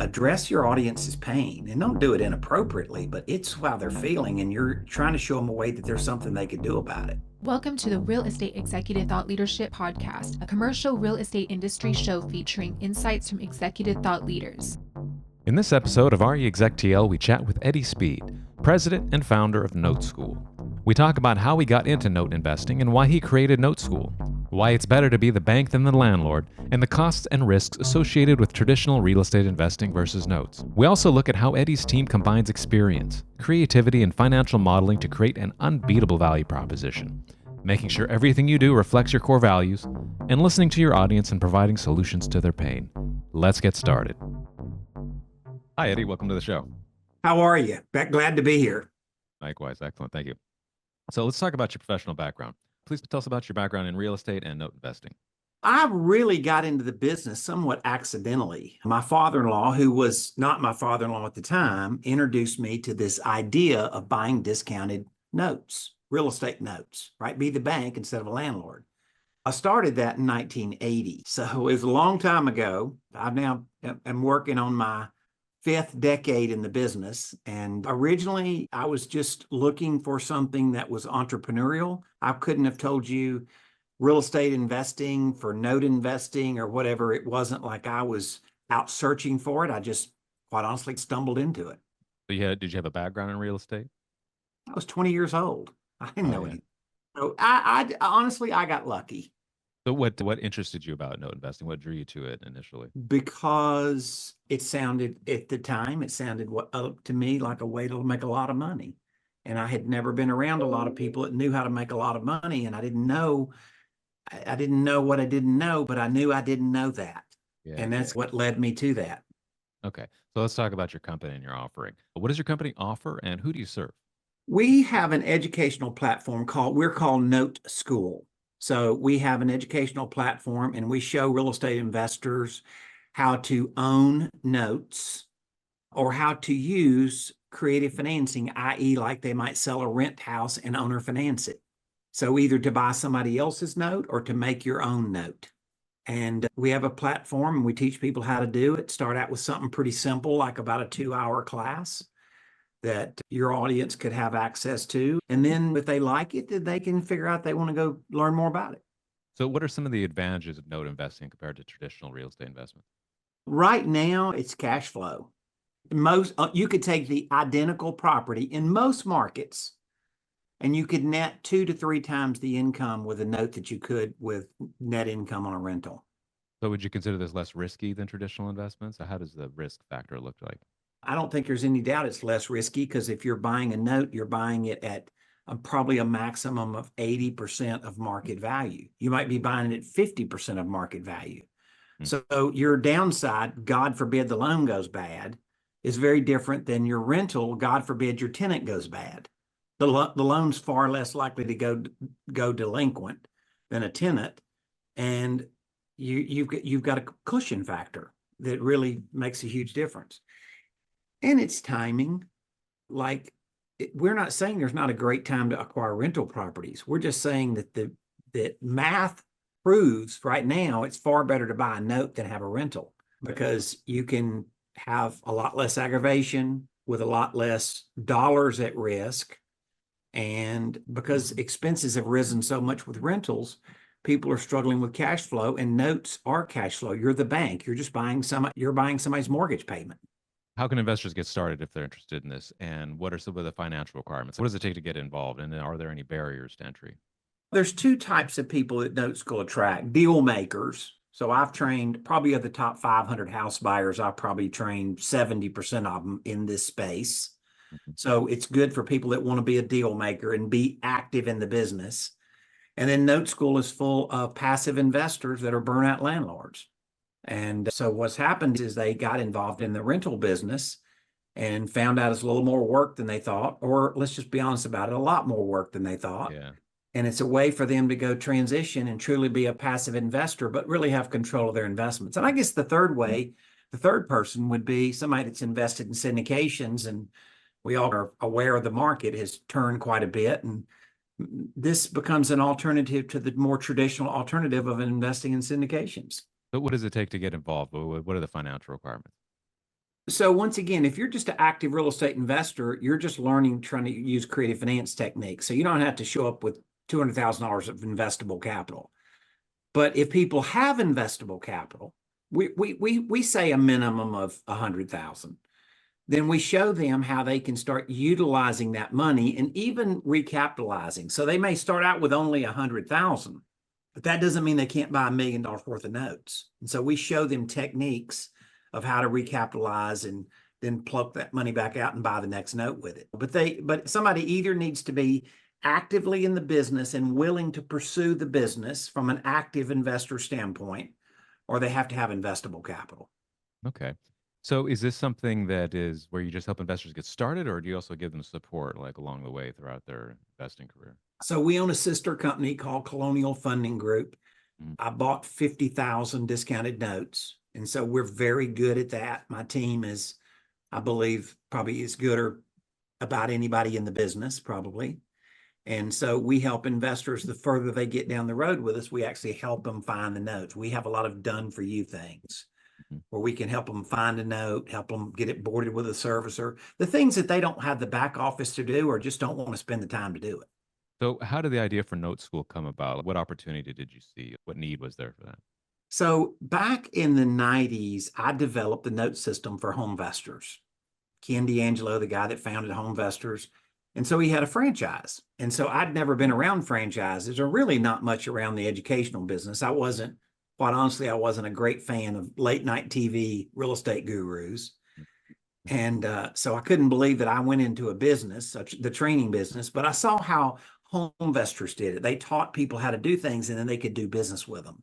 Address your audience's pain and don't do it inappropriately, but it's how they're feeling, and you're trying to show them a way that there's something they could do about it. Welcome to the Real Estate Executive Thought Leadership Podcast, a commercial real estate industry show featuring insights from executive thought leaders. In this episode of RE EXEC TL, we chat with Eddie Speed, president and founder of NoteSchool. We talk about how he got into note investing and why he created NoteSchool, why it's better to be the bank than the landlord, and the costs and risks associated with traditional real estate investing versus notes. We also look at how Eddie's team combines experience, creativity, and financial modeling to create an unbeatable value proposition, making sure everything you do reflects your core values, and listening to your audience and providing solutions to their pain. Let's get started. Hi, Eddie. Welcome to the show. How are you? Glad to be here. Likewise. Excellent. Thank you. So let's talk about your professional background. Please tell us about your background in real estate and note investing. I really got into the business somewhat accidentally. My father-in-law, who was not my father-in-law at the time, introduced me to this idea of buying discounted notes, real estate notes, right? Be the bank instead of a landlord. I started that in 1980. So it was a long time ago. I now am working on my fifth decade in the business. And originally I was just looking for something that was entrepreneurial. I couldn't have told you real estate investing for note investing or whatever. It wasn't like I was out searching for it. I just quite honestly stumbled into it. So did you have a background in real estate? I was 20 years old. I didn't know yeah. anything. So I honestly, I got lucky. So what interested you about note investing? What drew you to it initially? Because it sounded, at the time, it sounded to me like a way to make a lot of money. And I had never been around a lot of people that knew how to make a lot of money. And I didn't know what I didn't know, but I knew I didn't know that. Yeah. And that's what led me to that. Okay. So let's talk about your company and your offering. What does your company offer and who do you serve? We have an educational platform we're called NoteSchool. So we have an educational platform and we show real estate investors how to own notes or how to use creative financing, i.e. like they might sell a rent house and owner finance it. So either to buy somebody else's note or to make your own note. And we have a platform and we teach people how to do it. Start out with something pretty simple, like about a 2-hour class that your audience could have access to. And then if they like it, then they can figure out they want to go learn more about it. So what are some of the advantages of note investing compared to traditional real estate investment? Right now, it's cash flow. You could take the identical property in most markets and you could net 2 to 3 times the income with a note that you could with net income on a rental. So would you consider this less risky than traditional investments? How does the risk factor look like? I don't think there's any doubt it's less risky because if you're buying a note, you're buying it at probably a maximum of 80% of market value. You might be buying it at 50% of market value. So your downside, God forbid the loan goes bad, is very different than your rental. God forbid your tenant goes bad. The loan's far less likely to go delinquent than a tenant, and you've got a cushion factor that really makes a huge difference. And it's timing. Like, we're not saying there's not a great time to acquire rental properties. We're just saying that math proves right now it's far better to buy a note than have a rental because you can have a lot less aggravation with a lot less dollars at risk. And because expenses have risen so much with rentals, people are struggling with cash flow, and notes are cash flow. You're the bank. You're just buying somebody's mortgage payment. How can investors get started if they're interested in this? And what are some of the financial requirements? What does it take to get involved? And are there any barriers to entry? There's 2 types of people that NoteSchool attract. Deal makers. So I've trained probably of the top 500 house buyers, I've probably trained 70% of them in this space. So it's good for people that want to be a deal maker and be active in the business. And then NoteSchool is full of passive investors that are burnout landlords. And so what's happened is they got involved in the rental business and found out it's a little more work than they thought, or let's just be honest about it, a lot more work than they thought. Yeah. And it's a way for them to go transition and truly be a passive investor, but really have control of their investments. And I guess the third person would be somebody that's invested in syndications, and we all are aware of the market has turned quite a bit. And this becomes an alternative to the more traditional alternative of investing in syndications. But what does it take to get involved? What are the financial requirements? So once again, if you're just an active real estate investor, you're just learning, trying to use creative finance techniques. So you don't have to show up with $200,000 of investable capital. But if people have investable capital, we say a minimum of 100,000. Then we show them how they can start utilizing that money and even recapitalizing. So they may start out with only 100,000, but that doesn't mean they can't buy $1 million worth of notes. And so we show them techniques of how to recapitalize and then pluck that money back out and buy the next note with it. But somebody either needs to be actively in the business and willing to pursue the business from an active investor standpoint, or they have to have investable capital. Okay. So is this something that is where you just help investors get started, or do you also give them support like along the way throughout their investing career? So we own a sister company called Colonial Funding Group. Mm. I bought 50,000 discounted notes. And so we're very good at that. My team is, I believe, probably as good or about anybody in the business, probably. And so we help investors. The further they get down the road with us, we actually help them find the notes. We have a lot of done for you things where we can help them find a note, help them get it boarded with a servicer, the things that they don't have the back office to do or just don't want to spend the time to do it. So how did the idea for Note School come about? What opportunity did you see? What need was there for that? So back in the 90s, I developed the note system for home investors. Ken D'Angelo, the guy that founded Home Investors. And so he had a franchise. And so I'd never been around franchises or really not much around the educational business. Quite honestly, I wasn't a great fan of late night TV real estate gurus. And so I couldn't believe that I went into a business, the training business, but I saw how home investors did it. They taught people how to do things and then they could do business with them.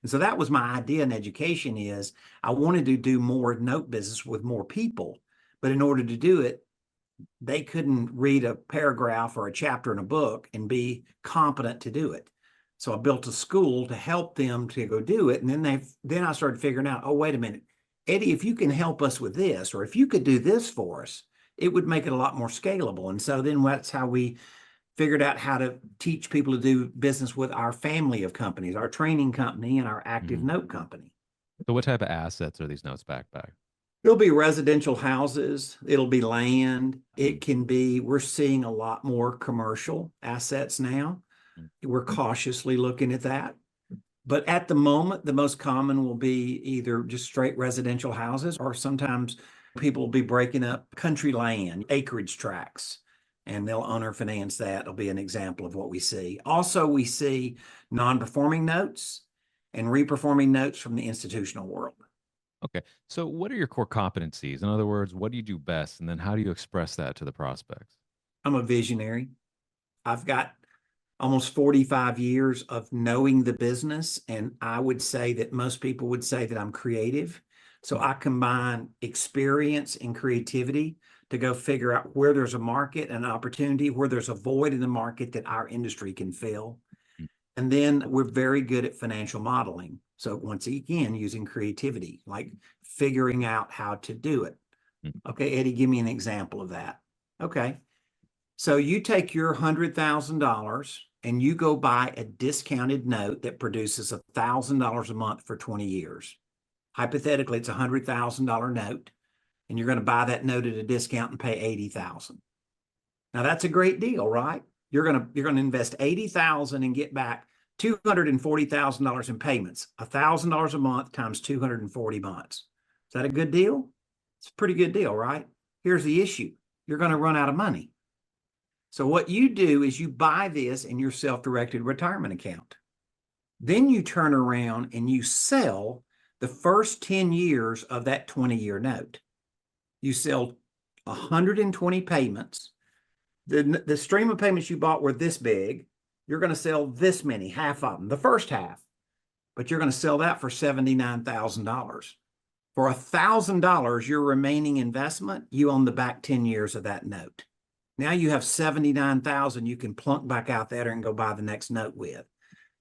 And so that was my idea in education is I wanted to do more note business with more people. But in order to do it, they couldn't read a paragraph or a chapter in a book and be competent to do it. So I built a school to help them to go do it. And then I started figuring out, oh, wait a minute, Eddie, if you can help us with this, or if you could do this for us, it would make it a lot more scalable. And so then that's how we figured out how to teach people to do business with our family of companies, our training company and our active note company. So what type of assets are these notes backed by? It'll be residential houses. It'll be land. It can be, we're seeing a lot more commercial assets now. We're cautiously looking at that. But at the moment, the most common will be either just straight residential houses, or sometimes people will be breaking up country land, acreage tracts, and they'll owner finance that. It'll be an example of what we see. Also, we see non-performing notes and reperforming notes from the institutional world. Okay. So what are your core competencies? In other words, what do you do best? And then how do you express that to the prospects? I'm a visionary. I've got almost 45 years of knowing the business. And I would say that most people would say that I'm creative. So I combine experience and creativity to go figure out where there's a market and opportunity, where there's a void in the market that our industry can fill. And then we're very good at financial modeling. So once again, using creativity, like figuring out how to do it. Okay, Eddie, give me an example of that. Okay. So you take your $100,000 and you go buy a discounted note that produces $1,000 a month for 20 years. Hypothetically, it's a $100,000 note, and you're going to buy that note at a discount and pay $80,000. Now that's a great deal, right? You're going to invest $80,000 and get back $240,000 in payments, $1,000 a month times 240 months. Is that a good deal? It's a pretty good deal, right? Here's the issue. You're going to run out of money. So what you do is you buy this in your self-directed retirement account. Then you turn around and you sell the first 10 years of that 20-year note. You sell 120 payments. The stream of payments you bought were this big. You're going to sell this many, half of them, the first half. But you're going to sell that for $79,000. For $1,000, your remaining investment, you own the back 10 years of that note. Now you have $79,000 you can plunk back out there and go buy the next note with.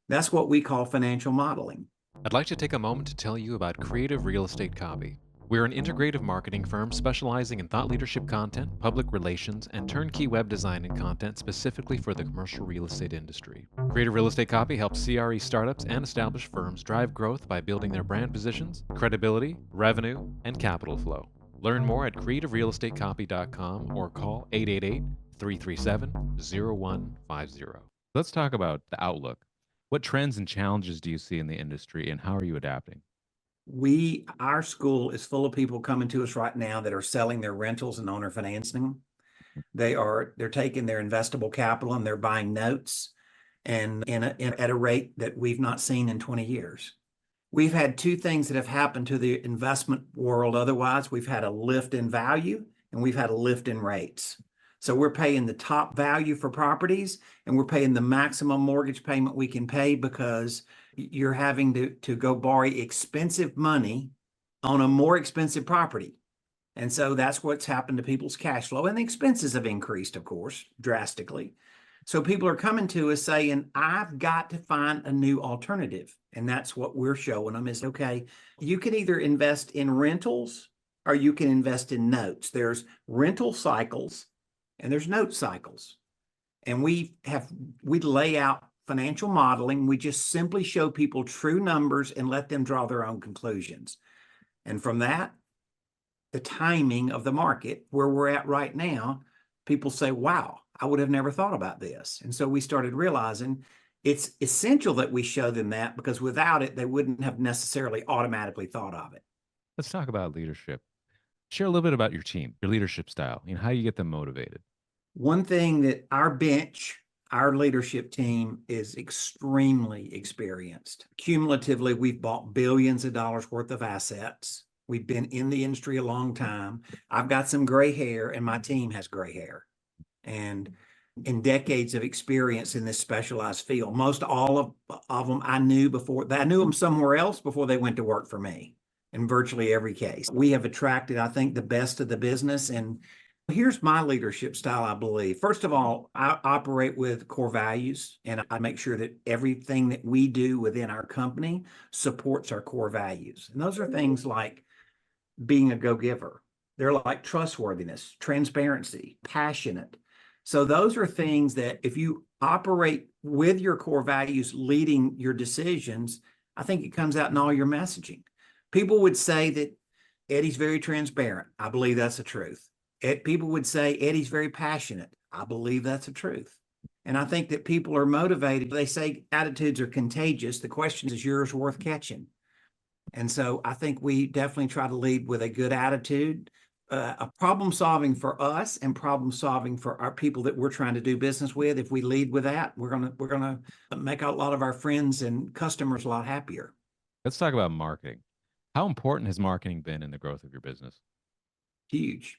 That's what we call financial modeling. I'd like to take a moment to tell you about Creative Real Estate Copy. We're an integrative marketing firm specializing in thought leadership content, public relations, and turnkey web design and content specifically for the commercial real estate industry. Creative Real Estate Copy helps CRE startups and established firms drive growth by building their brand positions, credibility, revenue, and capital flow. Learn more at creativerealestatecopy.com or call 888-337-0150. Let's talk about the outlook. What trends and challenges do you see in the industry, and how are you adapting? Our school is full of people coming to us right now that are selling their rentals and owner financing. They're taking their investable capital and they're buying notes and at a rate that we've not seen in 20 years. We've had two things that have happened to the investment world. Otherwise, we've had a lift in value and we've had a lift in rates. So we're paying the top value for properties and we're paying the maximum mortgage payment we can pay because you're having to go borrow expensive money on a more expensive property. And so that's what's happened to people's cash flow. And the expenses have increased, of course, drastically. So people are coming to us saying, I've got to find a new alternative. And that's what we're showing them is, okay, you can either invest in rentals or you can invest in notes. There's rental cycles and there's note cycles. And we lay out financial modeling. We just simply show people true numbers and let them draw their own conclusions. And from that, the timing of the market where we're at right now, people say, wow, I would have never thought about this. And so we started realizing it's essential that we show them that because without it, they wouldn't have necessarily automatically thought of it. Let's talk about leadership. Share a little bit about your team, your leadership style, and how you get them motivated. One thing that our leadership team is extremely experienced. Cumulatively, we've bought billions of dollars worth of assets. We've been in the industry a long time. I've got some gray hair and my team has gray hair and decades of experience in this specialized field. Most all of them I knew them somewhere else before they went to work for me in virtually every case. We have attracted, I think, the best of the business. And here's my leadership style, I believe. First of all, I operate with core values and I make sure that everything that we do within our company supports our core values. And those are things like being a go-giver. They're like trustworthiness, transparency, passionate. So those are things that if you operate with your core values leading your decisions, I think it comes out in all your messaging. People would say that Eddie's very transparent. I believe that's the truth. People would say Eddie's very passionate. I believe that's the truth. And I think that people are motivated. They say attitudes are contagious. The question is yours worth catching? And so I think we definitely try to lead with a good attitude, a problem solving for us and problem solving for our people that we're trying to do business with. If we lead with that, we're gonna make a lot of our friends and customers a lot happier. Let's talk about marketing. How important has marketing been in the growth of your business? Huge.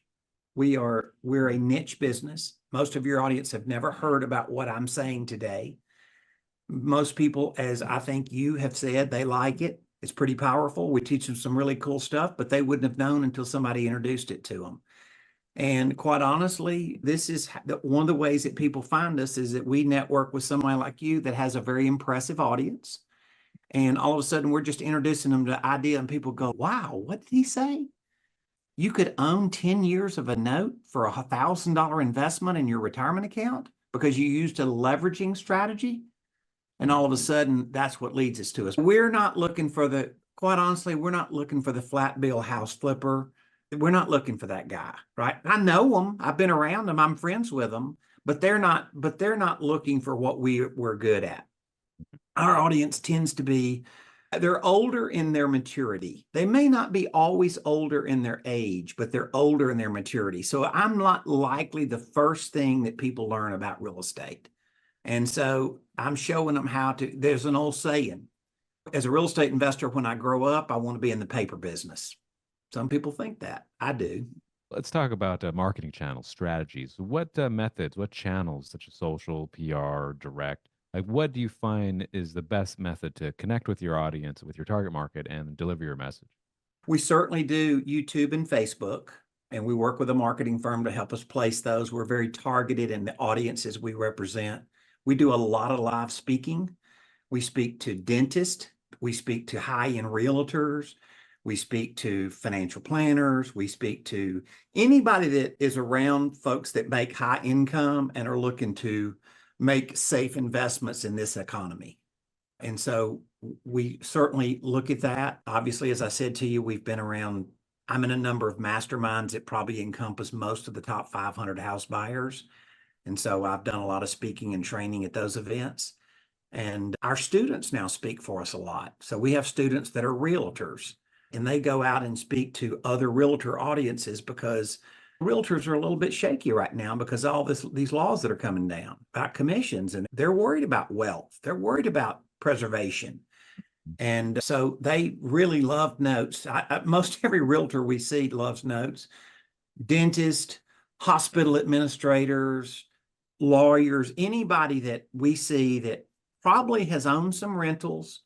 We're a niche business. Most of your audience have never heard about what I'm saying today. Most people, as I think you have said, they like it. It's pretty powerful. We teach them some really cool stuff, but they wouldn't have known until somebody introduced it to them. And quite honestly, this is one of the ways that people find us is that we network with somebody like you that has a very impressive audience. And all of a sudden, we're just introducing them to the idea and people go, wow, what did he say? You could own 10 years of a note for $1,000 investment in your retirement account because you used a leveraging strategy. And all of a sudden, that's what leads us to us. We're not looking for quite honestly, we're not looking for the flat bill house flipper. We're not looking for that guy, right? I know them. I've been around them. I'm friends with them, but they're not looking for what we're good at. Our audience tends to be, they're older in their maturity. They may not be always older in their age, but they're older in their maturity. So I'm not likely the first thing that people learn about real estate. And so I'm showing them there's an old saying, as a real estate investor, when I grow up, I want to be in the paper business. Some people think that. I do. Let's talk about marketing channels, strategies. What methods, what channels, such as social, PR, direct, like what do you find is the best method to connect with your audience, with your target market, and deliver your message? We certainly do YouTube and Facebook, and we work with a marketing firm to help us place those. We're very targeted in the audiences we represent. We do a lot of live speaking. We speak to dentists. We speak to high-end realtors. We speak to financial planners. We speak to anybody that is around folks that make high income and are looking to make safe investments in this economy. And so we certainly look at that. Obviously, as I said to you, we've been around I'm in a number of masterminds that probably encompass most of the top 500 house buyers. And so I've done a lot of speaking and training at those events. And our students now speak for us a lot. So we have students that are realtors, and they go out and speak to other realtor audiences because realtors are a little bit shaky right now because all these laws that are coming down about commissions, and they're worried about wealth. They're worried about preservation. And so they really love notes. Most every realtor we see loves notes. Dentists, hospital administrators, lawyers, anybody that we see that probably has owned some rentals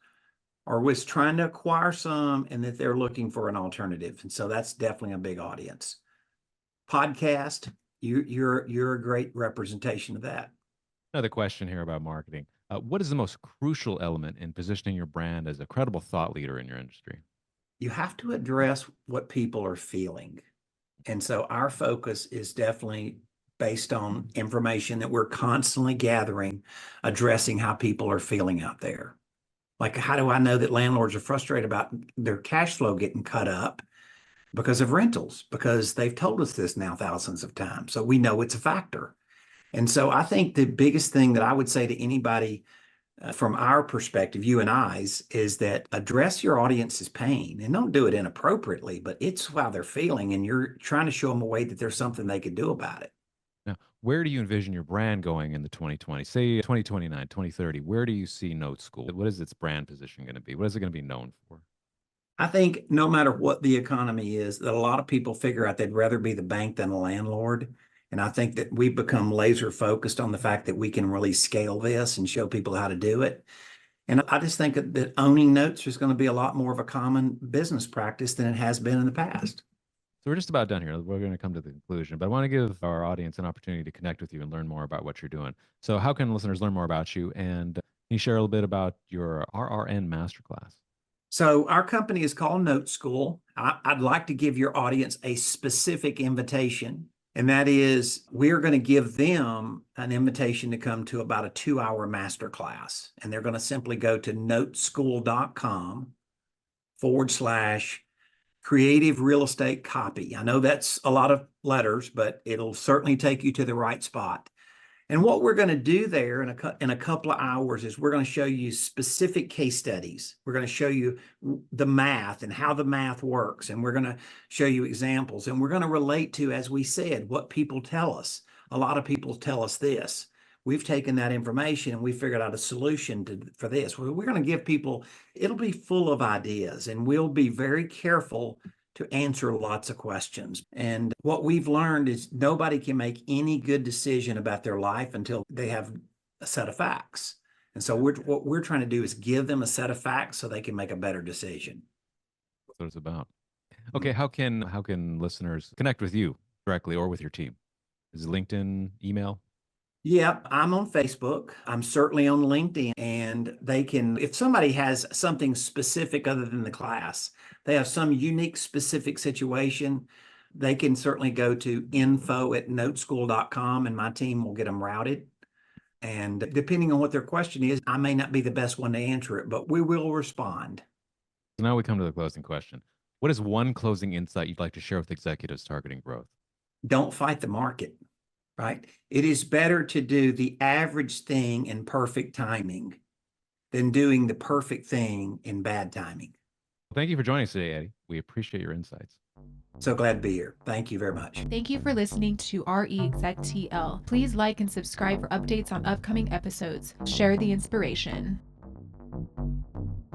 or was trying to acquire some and that they're looking for an alternative. And so that's definitely a big audience. Podcast, you're a great representation of that. Another question here about marketing. What is the most crucial element in positioning your brand as a credible thought leader in your industry? You have to address what people are feeling. And so our focus is definitely based on information that we're constantly gathering, addressing how people are feeling out there. Like, how do I know that landlords are frustrated about their cash flow getting cut up because of rentals? Because they've told us this now thousands of times. So we know it's a factor. And so I think the biggest thing that I would say to anybody from our perspective, you and I's, is that address your audience's pain and don't do it inappropriately, but it's how they're feeling. And you're trying to show them a way that there's something they could do about it. Now, where do you envision your brand going in the 2020, say 2029, 2030? Where do you see Note School? What is its brand position going to be? What is it going to be known for? I think no matter what the economy is, that a lot of people figure out they'd rather be the bank than a landlord. And I think that we've become laser focused on the fact that we can really scale this and show people how to do it. And I just think that owning notes is going to be a lot more of a common business practice than it has been in the past. So we're just about done here. We're going to come to the conclusion, but I want to give our audience an opportunity to connect with you and learn more about what you're doing. So how can listeners learn more about you? And can you share a little bit about your RRN Masterclass? So our company is called NoteSchool. I'd like to give your audience a specific invitation. And that is, we're going to give them an invitation to come to about a 2-hour masterclass. And they're going to simply go to noteschool.com/creative real estate copy. I know that's a lot of letters, but it'll certainly take you to the right spot. And what we're going to do there in a couple of hours is we're going to show you specific case studies. We're going to show you the math and how the math works. And we're going to show you examples. And we're going to relate to, as we said, what people tell us. A lot of people tell us this. We've taken that information and we figured out a solution for this. We're going to give people, it'll be full of ideas, and we'll be very careful to answer lots of questions. And what we've learned is nobody can make any good decision about their life until they have a set of facts. And so what we're trying to do is give them a set of facts so they can make a better decision. That's what it's about. Okay, how can listeners connect with you directly or with your team? Is it LinkedIn, email? Yep, I'm on Facebook. I'm certainly on LinkedIn, and they can, if somebody has something specific other than the class, they have some unique specific situation, they can certainly go to info@noteschool.com and my team will get them routed. And depending on what their question is, I may not be the best one to answer it, but we will respond. So now we come to the closing question. What is one closing insight you'd like to share with executives targeting growth? Don't fight the market. Right? It is better to do the average thing in perfect timing than doing the perfect thing in bad timing. Well, thank you for joining us today, Eddie. We appreciate your insights. So glad to be here. Thank you very much. Thank you for listening to RE EXEC TL. Please like and subscribe for updates on upcoming episodes. Share the inspiration.